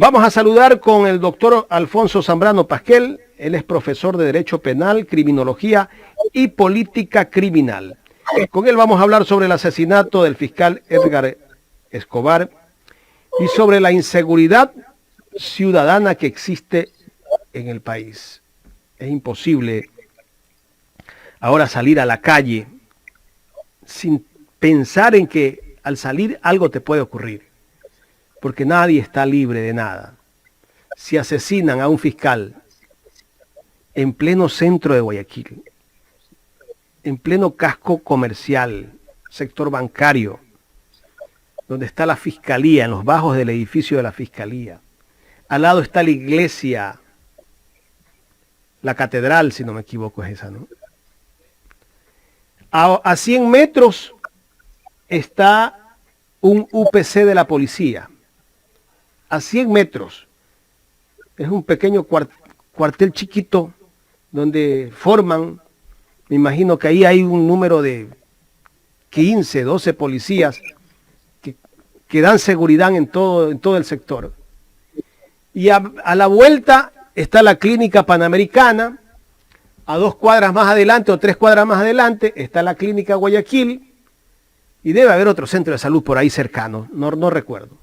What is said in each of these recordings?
Vamos a saludar con el doctor Alfonso Zambrano Pasquel. Él es profesor de Derecho Penal, Criminología y Política Criminal. Con él vamos a hablar sobre el asesinato del fiscal Edgar Escobar y sobre la inseguridad ciudadana que existe en el país. Es imposible ahora salir a la calle sin pensar en que al salir algo te puede ocurrir, porque nadie está libre de nada. Si asesinan a un fiscal en pleno centro de Guayaquil, en pleno casco comercial, sector bancario, donde está la fiscalía, en los bajos del edificio de la fiscalía, al lado está la iglesia, la catedral, si no me equivoco es esa, ¿no? A 100 metros está un UPC de la policía. A 100 metros. Es un pequeño cuartel chiquito donde forman, me imagino que ahí hay un número de 15, 12 policías que dan seguridad en todo el sector. Y a la vuelta está la clínica Panamericana, a 2 cuadras más adelante o 3 cuadras más adelante está la clínica Guayaquil y debe haber otro centro de salud por ahí cercano, no recuerdo.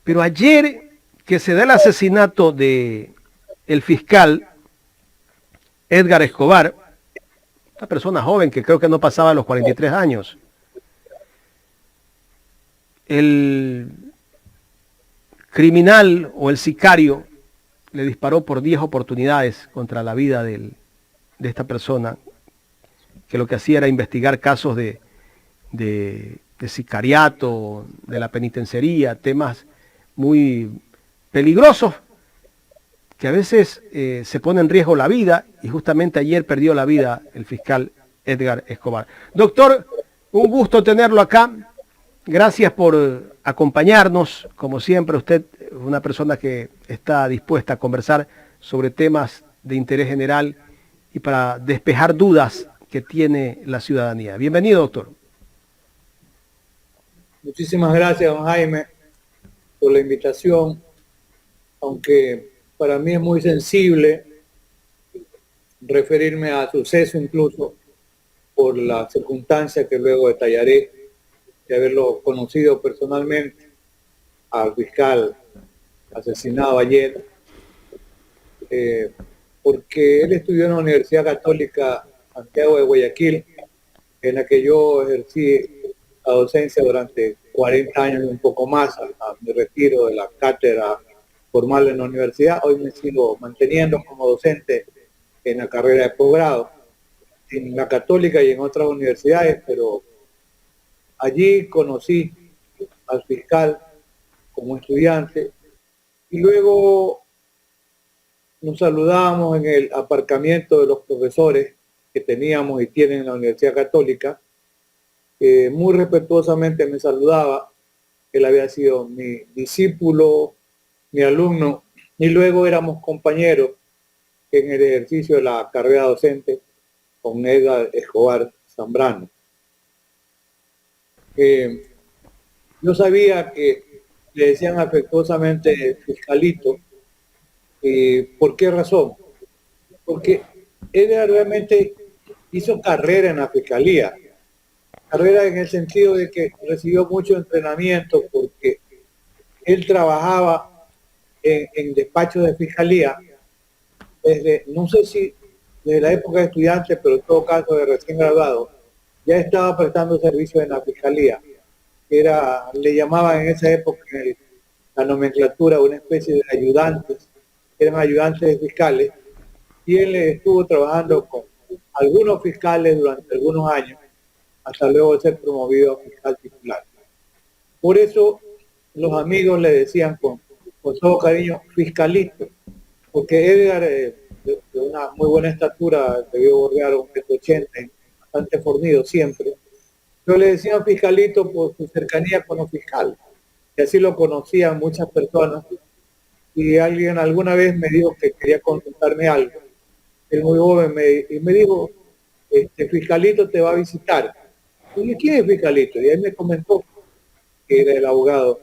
Pero ayer que se da el asesinato de el fiscal Edgar Escobar, una persona joven que creo que no pasaba los 43 años, el criminal o el sicario le disparó por 10 oportunidades contra la vida de esta persona, que lo que hacía era investigar casos de sicariato, de la penitenciaría, temas muy peligrosos que a veces se pone en riesgo la vida, y justamente ayer perdió la vida el fiscal Edgar Escobar. Doctor, un gusto tenerlo acá. Gracias por acompañarnos. Como siempre, usted es una persona que está dispuesta a conversar sobre temas de interés general y para despejar dudas que tiene la ciudadanía. Bienvenido, doctor. Muchísimas gracias, don Jaime, por la invitación, aunque para mí es muy sensible referirme a suceso incluso por la circunstancia que luego detallaré de haberlo conocido personalmente al fiscal asesinado ayer, porque él estudió en la Universidad Católica Santiago de Guayaquil, en la que yo ejercí la docencia durante 40 años y un poco más, a mi retiro de la cátedra formal en la universidad. Hoy me sigo manteniendo como docente en la carrera de posgrado, en la Católica y en otras universidades, pero allí conocí al fiscal como estudiante y luego nos saludamos en el aparcamiento de los profesores que teníamos y tienen en la Universidad Católica. Muy respetuosamente me saludaba. Él había sido mi discípulo, mi alumno, y luego éramos compañeros en el ejercicio de la carrera docente con Edgar Escobar Zambrano. Yo sabía que le decían afectuosamente fiscalito. ¿Por qué razón? Porque Edgar realmente hizo carrera en la fiscalía. Carrera en el sentido de que recibió mucho entrenamiento, porque él trabajaba en despachos de fiscalía desde, no sé si desde la época de estudiante, pero en todo caso de recién graduado, ya estaba prestando servicios en la fiscalía. Le llamaban en esa época en la nomenclatura una especie de ayudantes, eran ayudantes fiscales, y él estuvo trabajando con algunos fiscales durante algunos años, hasta luego de ser promovido a fiscal titular. Por eso los amigos le decían con todo cariño fiscalito, porque Edgar, de una muy buena estatura, debió bordear un 1,80 m, bastante fornido siempre, pero le decían fiscalito por su cercanía con los fiscales, y así lo conocían muchas personas. Y alguien alguna vez me dijo que quería consultarme algo, él muy joven, y me dijo, fiscalito te va a visitar. Y dije, ¿quién es fiscalito? Y él me comentó que era el abogado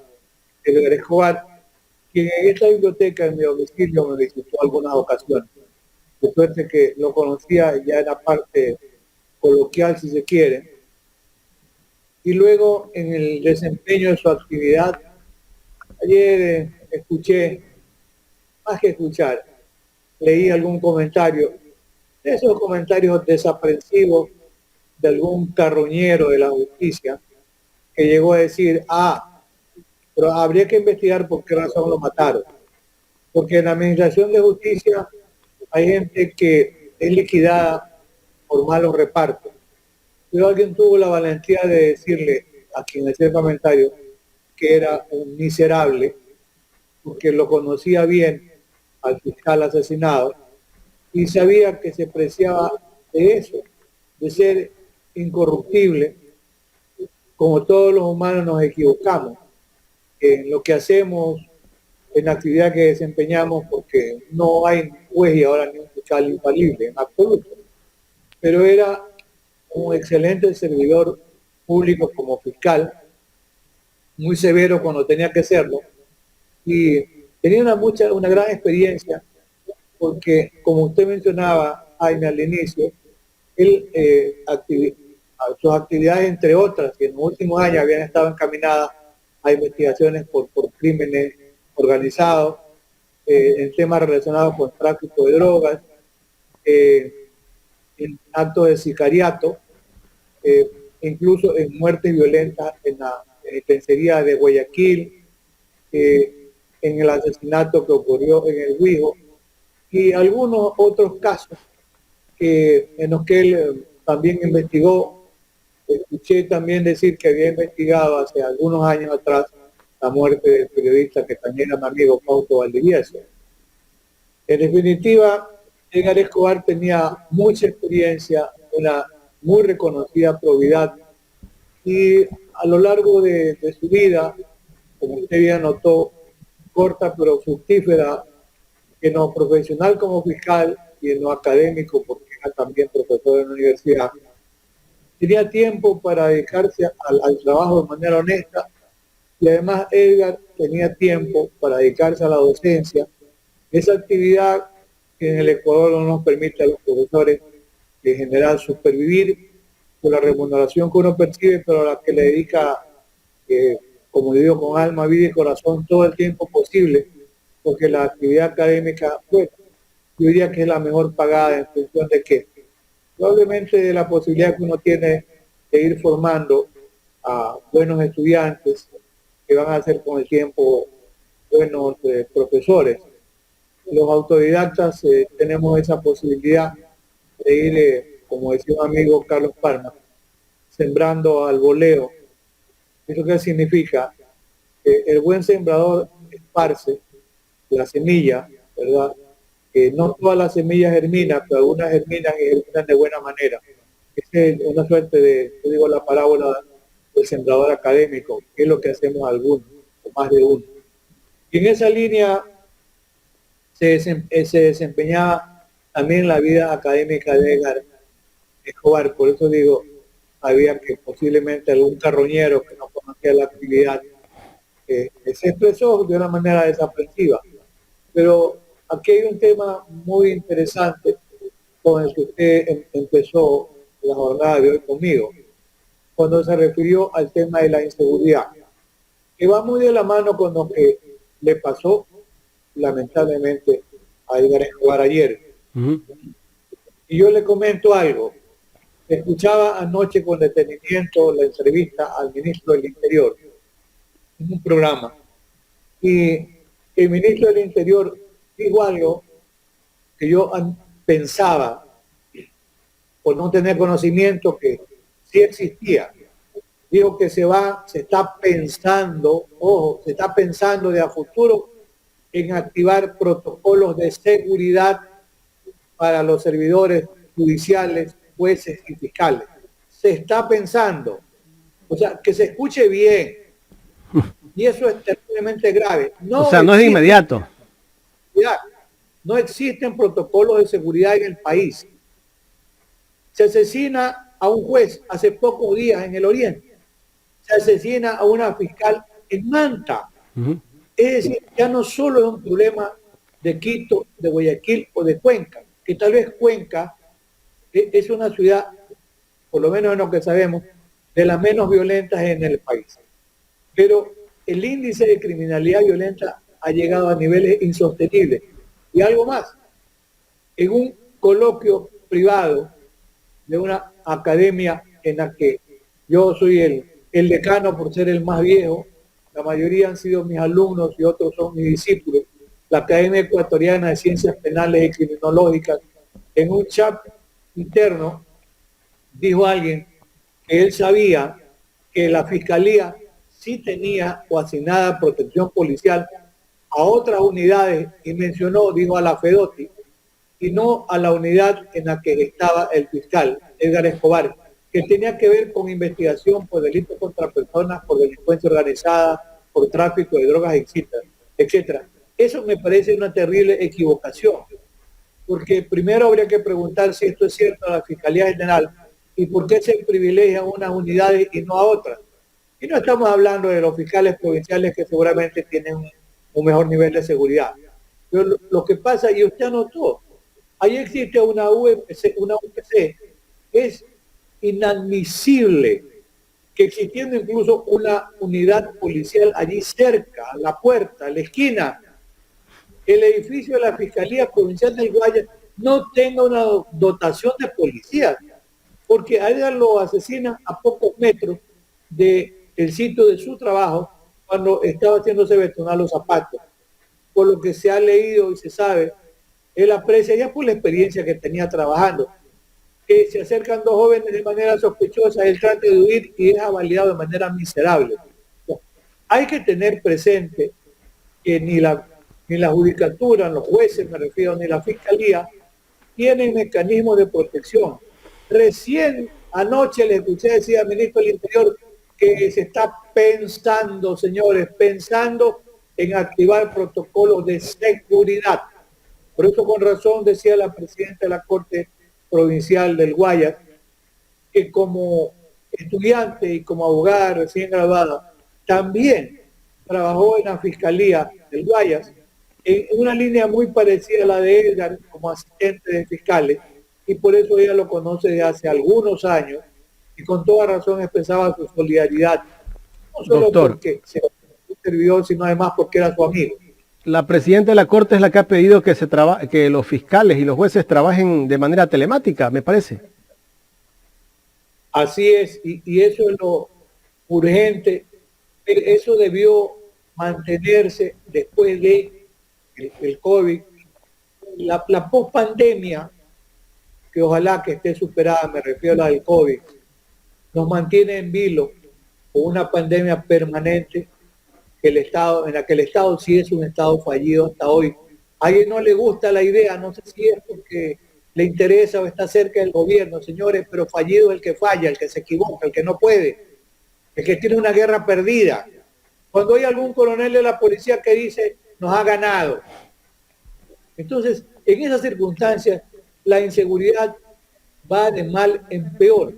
Edgar Escobar, quien en esta biblioteca en mi domicilio me visitó algunas ocasiones. De suerte que lo conocía ya en la parte coloquial, si se quiere. Y luego en el desempeño de su actividad, ayer escuché, más que escuchar, leí algún comentario, de esos comentarios desaprensivos de algún carroñero de la justicia, que llegó a decir, pero habría que investigar por qué razón lo mataron. Porque en la administración de justicia hay gente que es liquidada por malos repartos. Pero alguien tuvo la valentía de decirle a quien hacía el comentario que era un miserable, porque lo conocía bien al fiscal asesinado y sabía que se preciaba de eso, de ser incorruptible. Como todos los humanos nos equivocamos en lo que hacemos, en la actividad que desempeñamos, porque no hay juez y ahora ni un fiscal infalible en absoluto. Pero era un excelente servidor público como fiscal, muy severo cuando tenía que serlo, y tenía una gran experiencia, porque como usted mencionaba, Jaime, al inicio, él, sus actividades, entre otras, que en los últimos años habían estado encaminadas a investigaciones por crímenes organizados, en temas relacionados con tráfico de drogas, en actos de sicariato, incluso en muertes violentas en la penitenciaría de Guayaquil, en el asesinato que ocurrió en el Huijo, y algunos otros casos en los que él también investigó. Escuché también decir que había investigado hace algunos años atrás la muerte del periodista que también era mi amigo Fausto Valdivieso. En definitiva, Edgar Escobar tenía mucha experiencia, una muy reconocida probidad, y a lo largo de su vida, como usted bien notó, corta pero fructífera, en lo profesional como fiscal y en lo académico, porque era también profesor en la universidad, tenía tiempo para dedicarse al trabajo de manera honesta, y además Edgar tenía tiempo para dedicarse a la docencia, esa actividad que en el Ecuador no nos permite a los profesores en general supervivir por la remuneración que uno percibe, pero a la que le dedica, como le digo, con alma, vida y corazón todo el tiempo posible, porque la actividad académica, pues, yo diría que es la mejor pagada en función de que probablemente de la posibilidad que uno tiene de ir formando a buenos estudiantes que van a ser con el tiempo buenos profesores. Los autodidactas tenemos esa posibilidad de ir, como decía un amigo Carlos Palma, sembrando al voleo. ¿Eso qué significa? El buen sembrador esparce la semilla, ¿verdad? No todas las semillas germinan, pero algunas germinan y germinan de buena manera. Es una suerte de, yo digo, la parábola del sembrador académico, que es lo que hacemos algunos, o más de uno. Y en esa línea se desempeñaba también la vida académica de Edgar Escobar. Por eso digo, había que posiblemente algún carroñero que no conocía la actividad se expresó de una manera desaprensiva. Pero aquí hay un tema muy interesante con el que usted empezó la jornada de hoy conmigo, cuando se refirió al tema de la inseguridad, que va muy de la mano con lo que le pasó lamentablemente a Edgar Escobar ayer. Y yo le comento algo. Escuchaba anoche con detenimiento la entrevista al ministro del Interior en un programa, y el ministro del Interior dijo algo que yo pensaba, por no tener conocimiento, que sí existía. Dijo que se está pensando, ojo, se está pensando de a futuro en activar protocolos de seguridad para los servidores judiciales, jueces y fiscales. Se está pensando, o sea, que se escuche bien, y eso es terriblemente grave. No, o sea, no es de inmediato. No existen protocolos de seguridad en el país. Se asesina a un juez hace pocos días en el Oriente. Se asesina a una fiscal en Manta. Es decir, ya no solo es un problema de Quito, de Guayaquil o de Cuenca, que tal vez Cuenca es una ciudad, por lo menos en lo que sabemos, de las menos violentas en el país. Pero el índice de criminalidad violenta ha llegado a niveles insostenibles. Y algo más, en un coloquio privado de una academia en la que yo soy el decano por ser el más viejo, la mayoría han sido mis alumnos y otros son mis discípulos, la Academia Ecuatoriana de Ciencias Penales y Criminológicas, en un chat interno dijo alguien que él sabía que la Fiscalía sí tenía o asignada protección policial a otras unidades y mencionó, dijo, a la Fedoti y no a la unidad en la que estaba el fiscal Edgar Escobar, que tenía que ver con investigación por delitos contra personas, por delincuencia organizada, por tráfico de drogas, etcétera. Eso me parece una terrible equivocación, porque primero habría que preguntar si esto es cierto a la Fiscalía General y por qué se privilegia a unas unidades y no a otras. Y no estamos hablando de los fiscales provinciales que seguramente tienen un mejor nivel de seguridad. Pero lo que pasa, y usted anotó, ahí existe una UPC, es inadmisible que existiendo incluso una unidad policial allí cerca, a la puerta, a la esquina, el edificio de la Fiscalía Provincial del Guayas no tenga una dotación de policías, porque a ella lo asesinan a pocos metros del sitio de su trabajo cuando estaba haciéndose betonar los zapatos. Por lo que se ha leído y se sabe, él aprecia ya por la experiencia que tenía trabajando, que se acercan dos jóvenes de manera sospechosa, él trata de huir y es avaliado de manera miserable. Hay que tener presente que ni la judicatura, los jueces me refiero, ni la fiscalía, tienen mecanismos de protección. Recién anoche le escuché decir al ministro del Interior que se está pensando, señores, pensando en activar protocolos de seguridad. Por eso con razón decía la presidenta de la Corte Provincial del Guayas, que como estudiante y como abogada recién graduada, también trabajó en la Fiscalía del Guayas, en una línea muy parecida a la de Edgar como asistente de fiscales, y por eso ella lo conoce desde hace algunos años, y con toda razón expresaba su solidaridad, no solo Doctor, porque se servidor, sino además porque era su amigo. la presidenta de la Corte es la que ha pedido que los fiscales y los jueces trabajen de manera telemática, me parece. Así es, y eso es lo urgente. Eso debió mantenerse después de el COVID. La post-pandemia, que ojalá que esté superada, me refiero a la del COVID, nos mantiene en vilo con una pandemia permanente en la que el Estado sí es un Estado fallido hasta hoy. A alguien no le gusta la idea, no sé si es porque le interesa o está cerca del gobierno, señores, pero fallido es el que falla, el que se equivoca, el que no puede, el que tiene una guerra perdida. Cuando hay algún coronel de la policía que dice, nos ha ganado. Entonces, en esas circunstancias, la inseguridad va de mal en peor.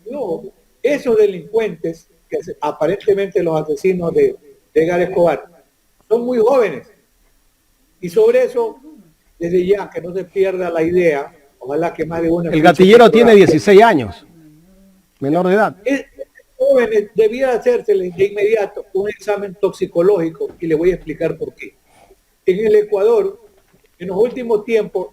No, esos delincuentes, que aparentemente los asesinos de Edgar Escobar, son muy jóvenes. Y sobre eso, desde ya, que no se pierda la idea, ojalá que más de uno... El gatillero tiene 16 años, menor de edad. Jóvenes, debía hacérseles de inmediato un examen toxicológico, y le voy a explicar por qué. En el Ecuador, en los últimos tiempos,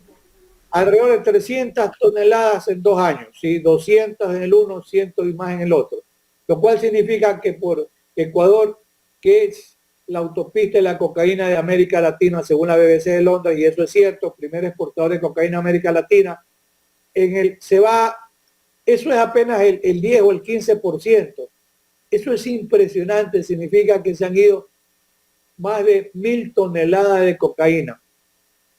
alrededor de 300 toneladas en 2 años, ¿sí? 200 en el uno, 100 y más en el otro, lo cual significa que por Ecuador, que es la autopista de la cocaína de América Latina, según la BBC de Londres, y eso es cierto, primer exportador de cocaína de América Latina, eso es apenas el 10 o el 15%. Eso es impresionante, significa que se han ido más de 1.000 toneladas de cocaína.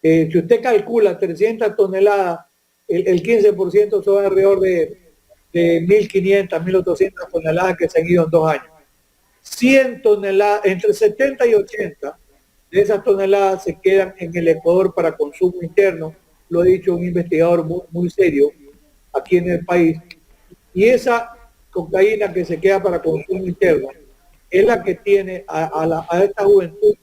Si usted calcula 300 toneladas, el 15% son alrededor de 1.500, 1.800 toneladas que se han ido en 2 años. 100 toneladas, entre 70 y 80 de esas toneladas se quedan en el Ecuador para consumo interno, lo ha dicho un investigador muy, muy serio aquí en el país, y esa cocaína que se queda para consumo interno es la que tiene a esta juventud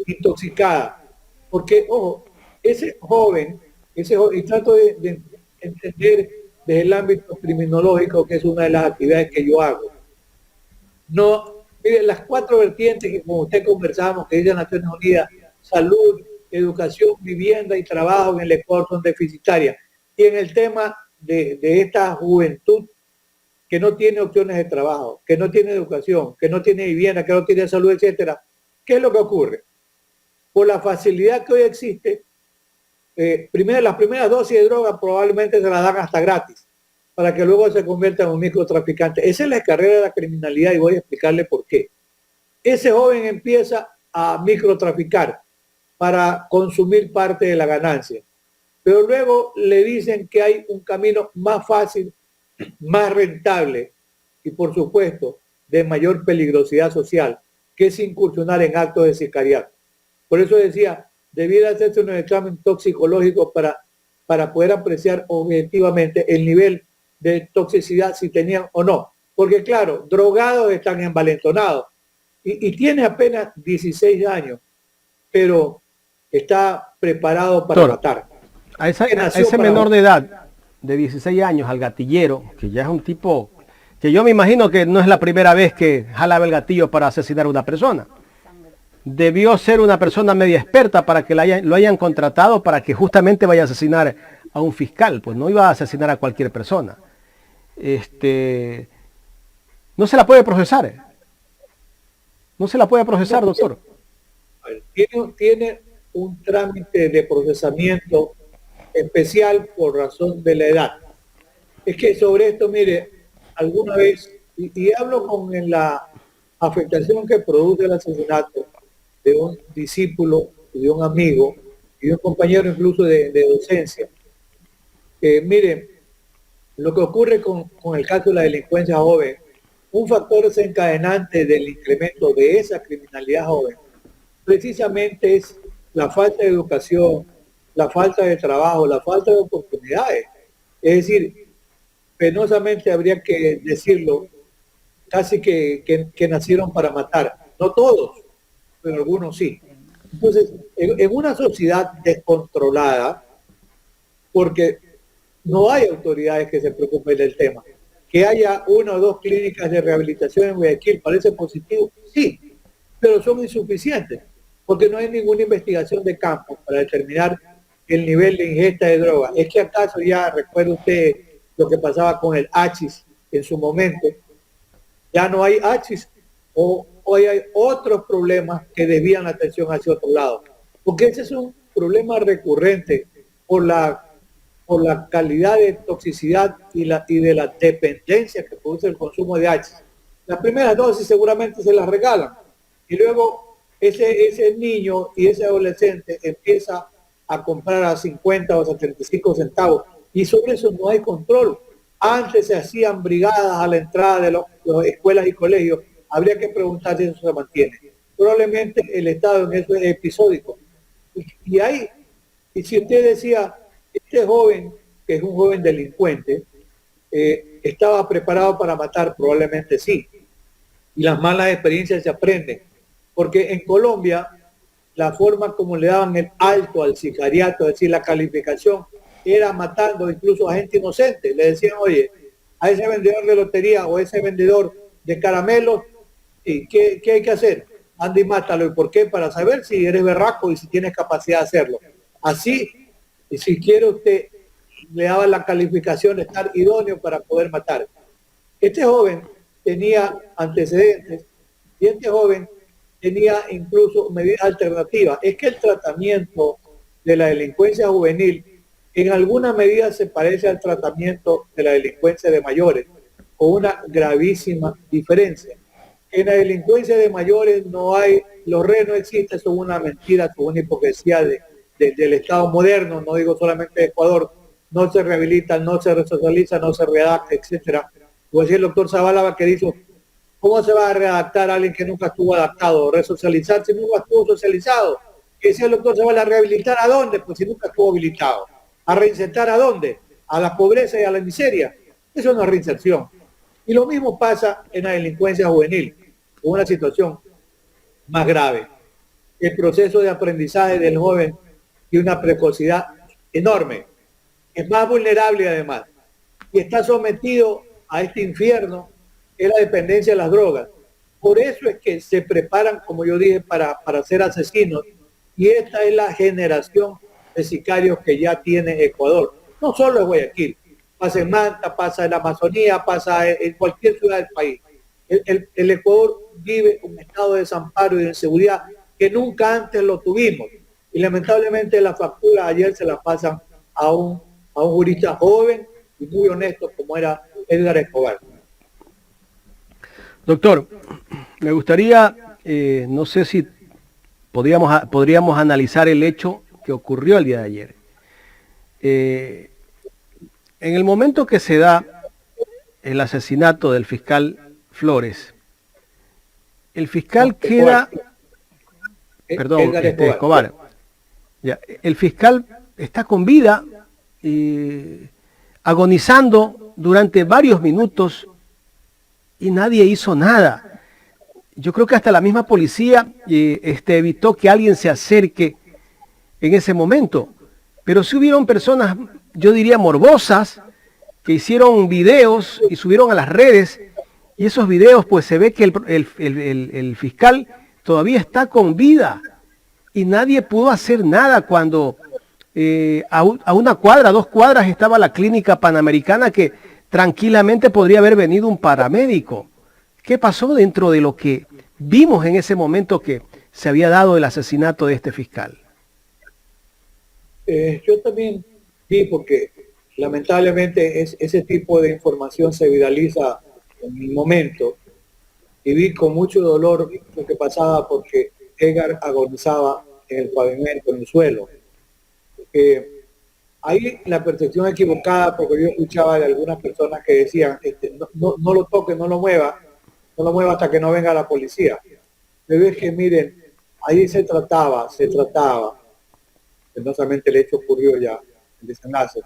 intoxicada. Porque, ojo, y trato de entender desde el ámbito criminológico, que es una de las actividades que yo hago. No, mire, las 4 vertientes que con usted conversamos, que dice Naciones Unidas, salud, educación, vivienda y trabajo en el Ecuador son deficitarias. Y en el tema de esta juventud que no tiene opciones de trabajo, que no tiene educación, que no tiene vivienda, que no tiene salud, etcétera, ¿qué es lo que ocurre? Por la facilidad que hoy existe, primero las primeras dosis de droga probablemente se las dan hasta gratis, para que luego se convierta en un microtraficante. Esa es la carrera de la criminalidad y voy a explicarle por qué. Ese joven empieza a microtraficar para consumir parte de la ganancia, pero luego le dicen que hay un camino más fácil, más rentable y por supuesto de mayor peligrosidad social, que es incursionar en actos de sicariato. Por eso decía, debiera hacerse un examen toxicológico para poder apreciar objetivamente el nivel de toxicidad, si tenían o no. Porque claro, drogados están envalentonados y tiene apenas 16 años, pero está preparado para matar. A ese menor de edad, de 16 años, al gatillero, que ya es un tipo que yo me imagino que no es la primera vez que jalaba el gatillo para asesinar a una persona. Debió ser una persona media experta para que lo hayan contratado para que justamente vaya a asesinar a un fiscal, pues no iba a asesinar a cualquier persona. No se la puede procesar. No se la puede procesar, doctor. Tiene un trámite de procesamiento especial por razón de la edad. Es que sobre esto, mire, alguna vez, y hablo con la afectación que produce el asesinato de un discípulo y de un amigo y de un compañero incluso de docencia. Mire, lo que ocurre con el caso de la delincuencia joven, un factor desencadenante del incremento de esa criminalidad joven, precisamente es la falta de educación, la falta de trabajo, la falta de oportunidades. Es decir, penosamente habría que decirlo, casi que nacieron para matar. No todos, pero algunos sí. Entonces, en una sociedad descontrolada, porque no hay autoridades que se preocupen del tema, que haya 1 o 2 clínicas de rehabilitación en Guayaquil, ¿parece positivo? Sí, pero son insuficientes, porque no hay ninguna investigación de campo para determinar el nivel de ingesta de droga. Es que acaso ya recuerda usted lo que pasaba con el hachís en su momento, ya no hay hachís, o hoy hay otros problemas que desvían la atención hacia otro lado, porque ese es un problema recurrente por la calidad de toxicidad y de la dependencia que produce el consumo de hachís. Las primeras dosis seguramente se las regalan y luego ese niño y ese adolescente empieza a comprar a 50 o 75 centavos y sobre eso no hay control. Antes se hacían brigadas a la entrada de las escuelas y colegios. Habría que preguntar si eso se mantiene. Probablemente el Estado en eso es episódico. Y si usted decía, este joven, que es un joven delincuente, estaba preparado para matar, probablemente sí. Y las malas experiencias se aprenden. Porque en Colombia, la forma como le daban el alto al sicariato, es decir, la calificación, era matando incluso a gente inocente. Le decían, oye, a ese vendedor de lotería o ese vendedor de caramelos, ¿qué hay que hacer? Anda y mátalo. ¿Y por qué? Para saber si eres berraco y si tienes capacidad de hacerlo. Así, y si quiere usted, le daba la calificación de estar idóneo para poder matar. Este joven tenía antecedentes y este joven tenía incluso medidas alternativas. Es que el tratamiento de la delincuencia juvenil en alguna medida se parece al tratamiento de la delincuencia de mayores, con una gravísima diferencia. En la delincuencia de mayores no hay, los reos no existen, son una mentira, son una hipocresía del Estado moderno, no digo solamente de Ecuador, no se rehabilitan, no se resocializa, no se redacta, etcétera. Como decía el doctor Zabalaba, que dijo, ¿cómo se va a redactar a alguien que nunca estuvo adaptado? Resocializar si nunca estuvo socializado. Que decía el doctor Zabalaba, ¿rehabilitar a dónde? Pues si nunca estuvo habilitado. ¿A reinsertar a dónde? A la pobreza y a la miseria. Eso no es reinserción. Y lo mismo pasa en la delincuencia juvenil, con una situación más grave. el proceso de aprendizaje del joven tiene una precocidad enorme. Es más vulnerable además. Y está sometido a este infierno, que es la dependencia de las drogas. Por eso es que se preparan, como yo dije, para ser asesinos. Y esta es la generación de sicarios que ya tiene Ecuador. No solo en Guayaquil, pasa en Manta, pasa en la Amazonía, pasa en cualquier ciudad del país. El Ecuador vive un estado de desamparo y de inseguridad que nunca antes lo tuvimos. Y lamentablemente la factura ayer se la pasan a un jurista joven y muy honesto como era Edgar Escobar. Doctor, me gustaría, no sé si podríamos analizar el hecho que ocurrió el día de ayer. En el momento que se da el asesinato del fiscal Flores, el fiscal queda... Perdón, Escobar. Ya, el fiscal está con vida, agonizando durante varios minutos y nadie hizo nada. Yo creo que hasta la misma policía evitó que alguien se acerque en ese momento. Pero sí hubieron personas, yo diría morbosas, que hicieron videos y subieron a las redes, y esos videos pues se ve que el fiscal todavía está con vida y nadie pudo hacer nada cuando a una cuadra, 2 cuadras estaba la clínica Panamericana, que tranquilamente podría haber venido un paramédico. ¿Qué pasó dentro de lo que vimos en ese momento que se había dado el asesinato de este fiscal? Yo también vi, porque lamentablemente ese tipo de información se viraliza en el momento, y vi con mucho dolor lo que pasaba, porque Edgar agonizaba en el pavimento, en el suelo. Ahí la percepción equivocada, porque yo escuchaba de algunas personas que decían, no lo toque, no lo mueva hasta que no venga la policía. Pero es que miren, ahí se trataba, penosamente el hecho ocurrió ya, el desenlace,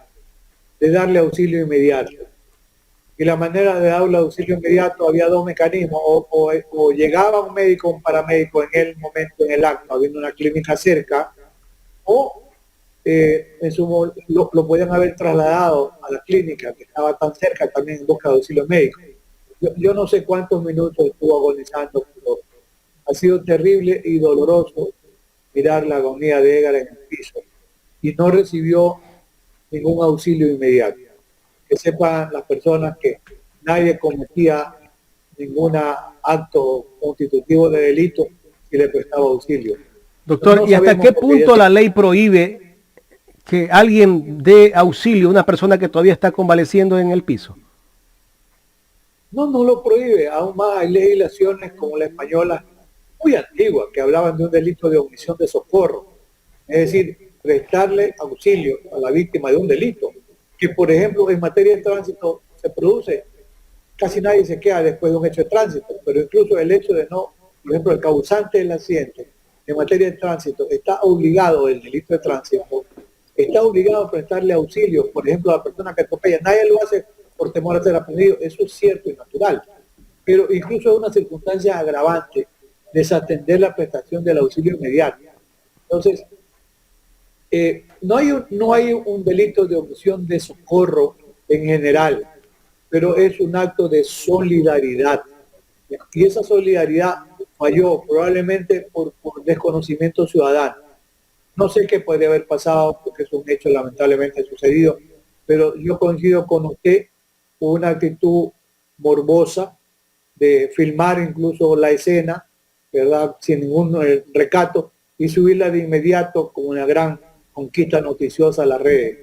de darle auxilio inmediato. Y la manera de darle auxilio inmediato, había 2 mecanismos: o llegaba un médico, un paramédico en el momento, en el acto, habiendo una clínica cerca, o lo podían haber trasladado a la clínica que estaba tan cerca, también en busca de auxilio médico. Yo no sé cuántos minutos estuvo agonizando, pero ha sido terrible y doloroso mirar la agonía de Edgar en el piso, y no recibió ningún auxilio inmediato. Que sepan las personas que nadie cometía ningún acto constitutivo de delito si le prestaba auxilio. Doctor, ¿y hasta qué punto la ley prohíbe que alguien dé auxilio a una persona que todavía está convaleciendo en el piso? No lo prohíbe. Aún más hay legislaciones como la española, muy antigua, que hablaban de un delito de omisión de socorro. Es decir, prestarle auxilio a la víctima de un delito, que por ejemplo en materia de tránsito se produce. Casi nadie se queda después de un hecho de tránsito, pero incluso el hecho de no, por ejemplo, el causante del accidente en materia de tránsito está obligado, el delito de tránsito, está obligado a prestarle auxilio, por ejemplo, a la persona que atropella. Nadie lo hace por temor a ser aprendido, eso es cierto y natural, pero incluso es una circunstancia agravante desatender la prestación del auxilio inmediato. Entonces, no hay un delito de omisión de socorro en general, pero es un acto de solidaridad. Y esa solidaridad falló probablemente por desconocimiento ciudadano. No sé qué podría haber pasado, porque es un hecho lamentablemente sucedido, pero yo coincido con usted, con una actitud morbosa de filmar incluso la escena, ¿verdad?, sin ningún recato, y subirla de inmediato como una gran conquista noticiosa a las redes.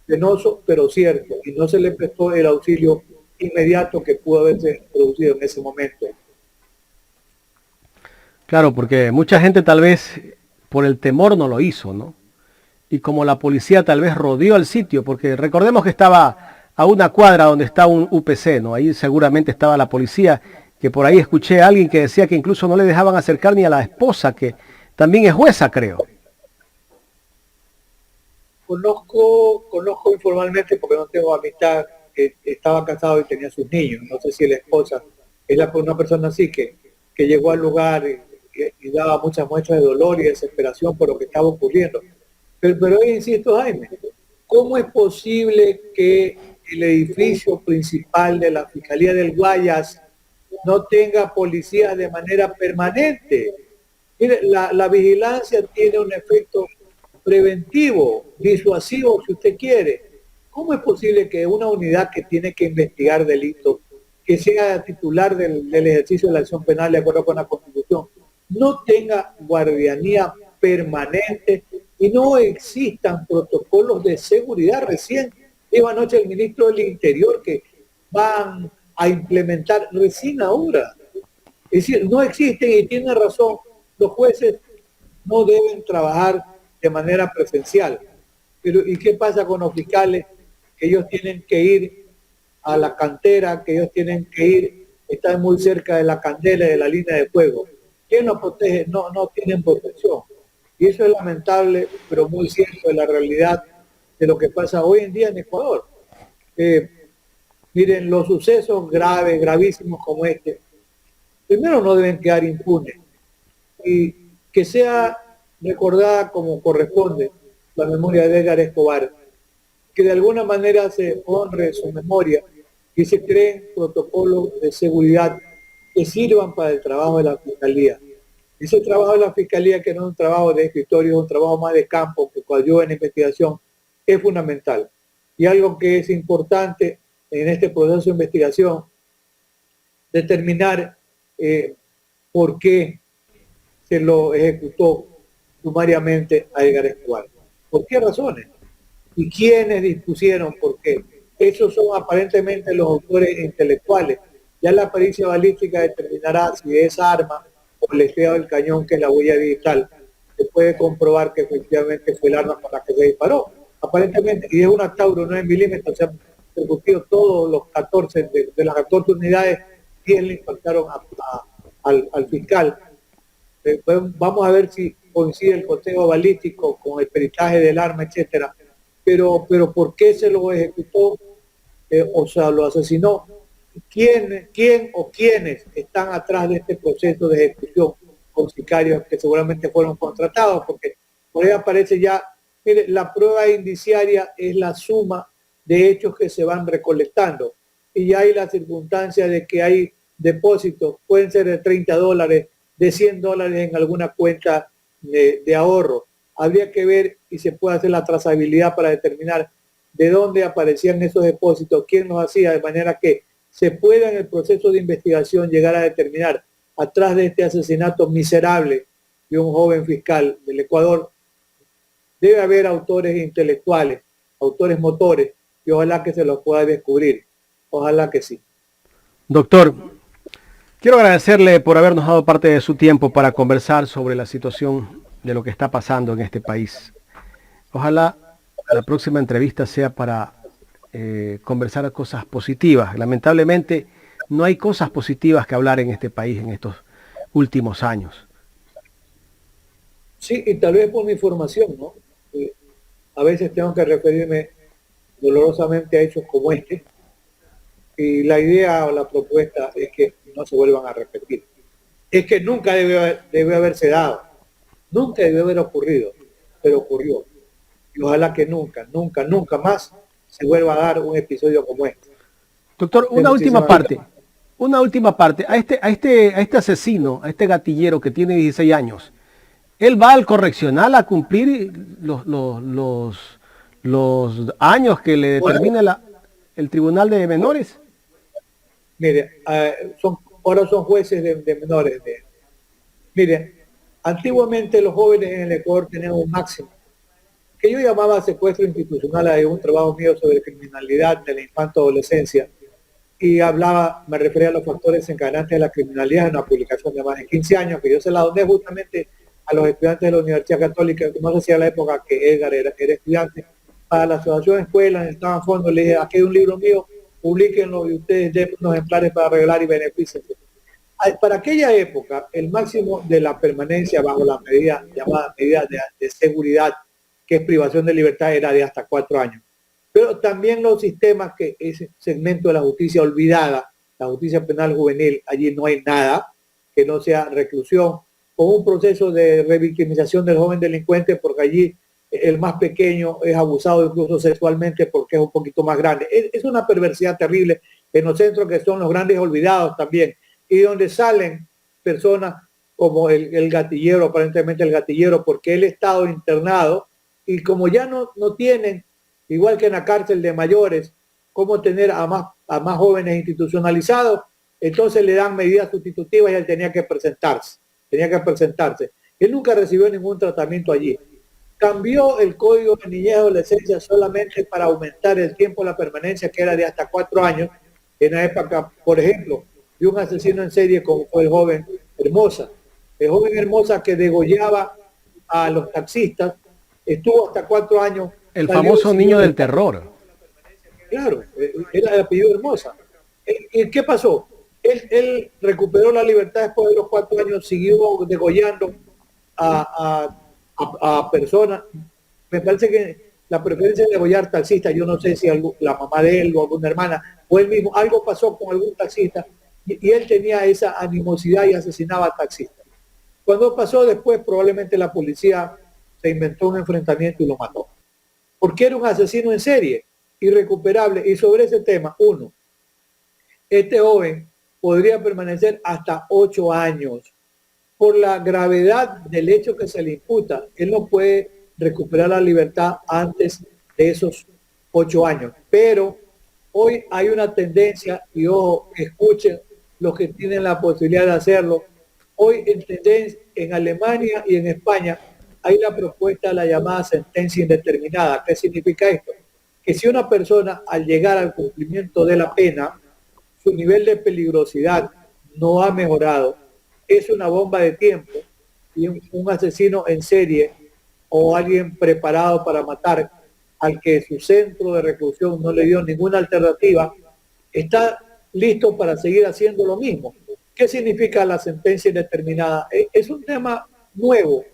Penoso, pero cierto, y no se le prestó el auxilio inmediato que pudo haberse producido en ese momento. Claro, porque mucha gente tal vez por el temor no lo hizo, ¿no? Y como la policía tal vez rodeó el sitio, porque recordemos que estaba a una cuadra donde está un UPC, ¿no? Ahí seguramente estaba la policía, que por ahí escuché a alguien que decía que incluso no le dejaban acercar ni a la esposa, que también es jueza, creo. Conozco informalmente, porque no tengo amistad, que estaba casado y tenía sus niños. No sé si la esposa es una persona así que llegó al lugar y daba muchas muestras de dolor y desesperación por lo que estaba ocurriendo. Pero hoy insisto, Jaime, ¿cómo es posible que el edificio principal de la Fiscalía del Guayas no tenga policía de manera permanente? Mire, la vigilancia tiene un efecto preventivo, disuasivo, si usted quiere. ¿Cómo es posible que una unidad que tiene que investigar delitos, que sea titular del ejercicio de la acción penal de acuerdo con la Constitución, no tenga guardianía permanente y no existan protocolos de seguridad? Recién dijo anoche el ministro del Interior que van a implementar recién ahora. Es decir, no existen, y tiene razón, los jueces no deben trabajar de manera presencial. Pero ¿y qué pasa con los fiscales? Que ellos tienen que ir a la cantera, que ellos tienen que ir, están muy cerca de la candela y de la línea de fuego. ¿Quién los protege? No, no tienen protección. Y eso es lamentable, pero muy cierto de la realidad de lo que pasa hoy en día en Ecuador. Miren, los sucesos graves, gravísimos como este, primero no deben quedar impunes. Y que sea recordada como corresponde la memoria de Edgar Escobar, que de alguna manera se honre su memoria y se creen protocolos de seguridad que sirvan para el trabajo de la Fiscalía. Ese trabajo de la Fiscalía, que no es un trabajo de escritorio, es un trabajo más de campo, que coadyuva en la investigación, es fundamental. Y algo que es importante en este proceso de investigación, determinar por qué se lo ejecutó sumariamente a Edgar Escobar. ¿Por qué razones? ¿Y quiénes dispusieron por qué? Esos son aparentemente los autores intelectuales. Ya la pericia balística determinará si esa arma o el estriado del cañón, que es la huella digital, se puede comprobar que efectivamente fue el arma con la que se disparó. Aparentemente, y es una Tauro 9 milímetros, se han percutido todos los 14, de las 14 unidades, 10 le impactaron al fiscal. Vamos a ver si coincide el conteo balístico con el peritaje del arma, etcétera. Pero ¿por qué se lo ejecutó? O sea, lo asesinó. ¿Quién o quiénes están atrás de este proceso de ejecución con sicarios que seguramente fueron contratados? Porque por ahí aparece ya, mire, la prueba indiciaria es la suma de hechos que se van recolectando. Y ya hay la circunstancia de que hay depósitos, pueden ser de $30, de $100 en alguna cuenta de ahorro. Habría que ver y se puede hacer la trazabilidad para determinar de dónde aparecían esos depósitos, quién los hacía, de manera que se pueda en el proceso de investigación llegar a determinar atrás de este asesinato miserable de un joven fiscal del Ecuador. Debe haber autores intelectuales, autores motores, y ojalá que se los pueda descubrir. Ojalá que sí. Doctor, quiero agradecerle por habernos dado parte de su tiempo para conversar sobre la situación de lo que está pasando en este país. Ojalá la próxima entrevista sea para conversar cosas positivas. Lamentablemente no hay cosas positivas que hablar en este país en estos últimos años. Sí, y tal vez por mi formación, ¿no? A veces tengo que referirme dolorosamente a hechos como este, y la idea o la propuesta es que no se vuelvan a repetir. Es que nunca debe haberse dado, nunca debe haber ocurrido, pero ocurrió. Y ojalá que nunca, nunca, nunca más se vuelva a dar un episodio como este. Doctor, una última parte. A este asesino, a este gatillero que tiene 16 años, ¿él va al correccional a cumplir los años que le determina el Tribunal de Menores? Mire, ahora son jueces de menores. Mire, antiguamente los jóvenes en el Ecuador tenían un máximo, que yo llamaba secuestro institucional. Hay un trabajo mío sobre criminalidad de la infanto-adolescencia, y me refería a los factores desencadenantes de la criminalidad, en una publicación de más de 15 años, que yo se la doné justamente a los estudiantes de la Universidad Católica, no sé si a la época que Edgar era estudiante, para la asociación de escuelas, necesitaban fondos. Le dije, aquí hay un libro mío, publíquenlo y ustedes den unos ejemplares para regalar y beneficiense. Para aquella época, el máximo de la permanencia bajo la medida llamada medida de seguridad, que es privación de libertad, era de hasta 4 años. Pero también los sistemas, que ese segmento de la justicia olvidada, la justicia penal juvenil, allí no hay nada que no sea reclusión con un proceso de revictimización del joven delincuente, porque allí el más pequeño es abusado incluso sexualmente porque es un poquito más grande. Es una perversidad terrible en los centros que son los grandes olvidados también, y donde salen personas como el gatillero, aparentemente el gatillero, porque él ha estado internado, y como ya no tienen, igual que en la cárcel de mayores, cómo tener a más jóvenes institucionalizados, entonces le dan medidas sustitutivas y él tenía que presentarse. Él nunca recibió ningún tratamiento allí. Cambió el código de niñez y adolescencia solamente para aumentar el tiempo de la permanencia, que era de hasta 4 años, en la época, por ejemplo, de un asesino en serie como fue el joven Hermosa. El joven Hermosa, que degollaba a los taxistas, estuvo hasta 4 años. El famoso niño del terror. Claro, era el apellido Hermosa. ¿Qué pasó? Él recuperó la libertad después de los 4 años, siguió degollando a personas. Me parece que la preferencia de degollar taxistas, yo no sé si la mamá de él o alguna hermana o él mismo, algo pasó con algún taxista y él tenía esa animosidad y asesinaba a taxistas. Cuando pasó después, probablemente la policía se inventó un enfrentamiento y lo mató. Porque era un asesino en serie, irrecuperable. Y sobre ese tema, este joven podría permanecer hasta 8 años. Por la gravedad del hecho que se le imputa, él no puede recuperar la libertad antes de esos 8 años. Pero hoy hay una tendencia, y ojo, escuchen los que tienen la posibilidad de hacerlo. Hoy en Alemania y en España hay la propuesta de la llamada sentencia indeterminada. ¿Qué significa esto? Que si una persona al llegar al cumplimiento de la pena, su nivel de peligrosidad no ha mejorado, es una bomba de tiempo y un asesino en serie o alguien preparado para matar, al que su centro de reclusión no le dio ninguna alternativa, está listo para seguir haciendo lo mismo. ¿Qué significa la sentencia indeterminada? Es un tema nuevo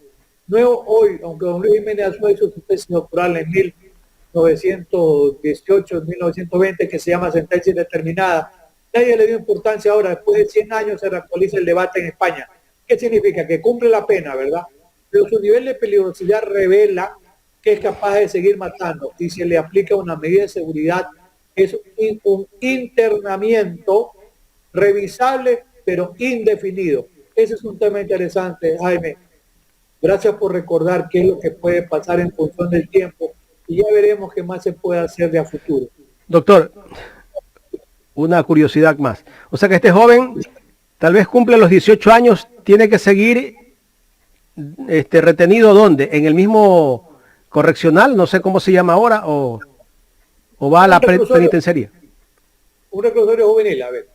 hoy, aunque don Luis Jiménez Azúa hizo su tesis doctoral en 1918, en 1920, que se llama sentencia indeterminada. Nadie le dio importancia ahora, después de 100 años se reactualiza el debate en España. ¿Qué significa? Que cumple la pena, ¿verdad? Pero su nivel de peligrosidad revela que es capaz de seguir matando y se le aplica una medida de seguridad, es un internamiento revisable pero indefinido. Ese es un tema interesante, Jaime. Gracias por recordar qué es lo que puede pasar en función del tiempo y ya veremos qué más se puede hacer de a futuro. Doctor, una curiosidad más. O sea que este joven tal vez cumple los 18 años, tiene que seguir retenido ¿dónde? ¿En el mismo correccional? No sé cómo se llama ahora, o va a la penitenciaría. Un reclusorio juvenil, a ver.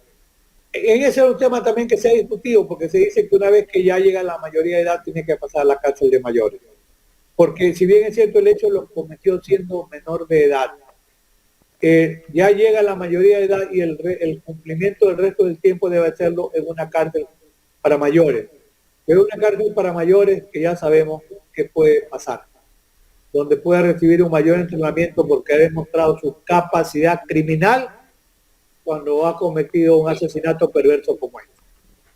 En ese es un tema también que se ha discutido, porque se dice que una vez que ya llega a la mayoría de edad tiene que pasar a la cárcel de mayores. Porque si bien es cierto el hecho lo cometió siendo menor de edad, ya llega a la mayoría de edad y el cumplimiento del resto del tiempo debe hacerlo en una cárcel para mayores. Pero una cárcel para mayores que ya sabemos qué puede pasar, donde puede recibir un mayor entrenamiento porque ha demostrado su capacidad criminal cuando ha cometido un asesinato perverso como este.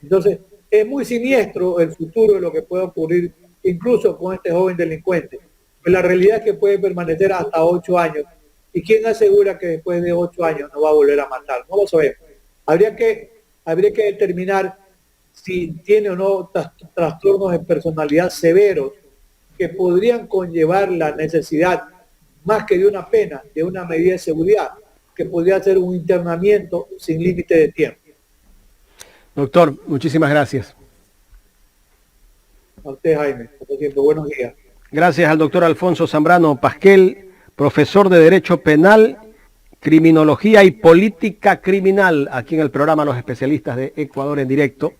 Entonces, es muy siniestro el futuro de lo que puede ocurrir incluso con este joven delincuente. Pero la realidad es que puede permanecer hasta 8 años. ¿Y quién asegura que después de 8 años no va a volver a matar? No lo sabemos. Habría que determinar si tiene o no trastornos de personalidad severos que podrían conllevar la necesidad, más que de una pena, de una medida de seguridad, que podría ser un internamiento sin límite de tiempo. Doctor, muchísimas gracias. A usted, Jaime, por siempre, buenos días. Gracias al doctor Alfonso Zambrano Pasquel, profesor de Derecho Penal, Criminología y Política Criminal, aquí en el programa Los Especialistas de Ecuador en Directo.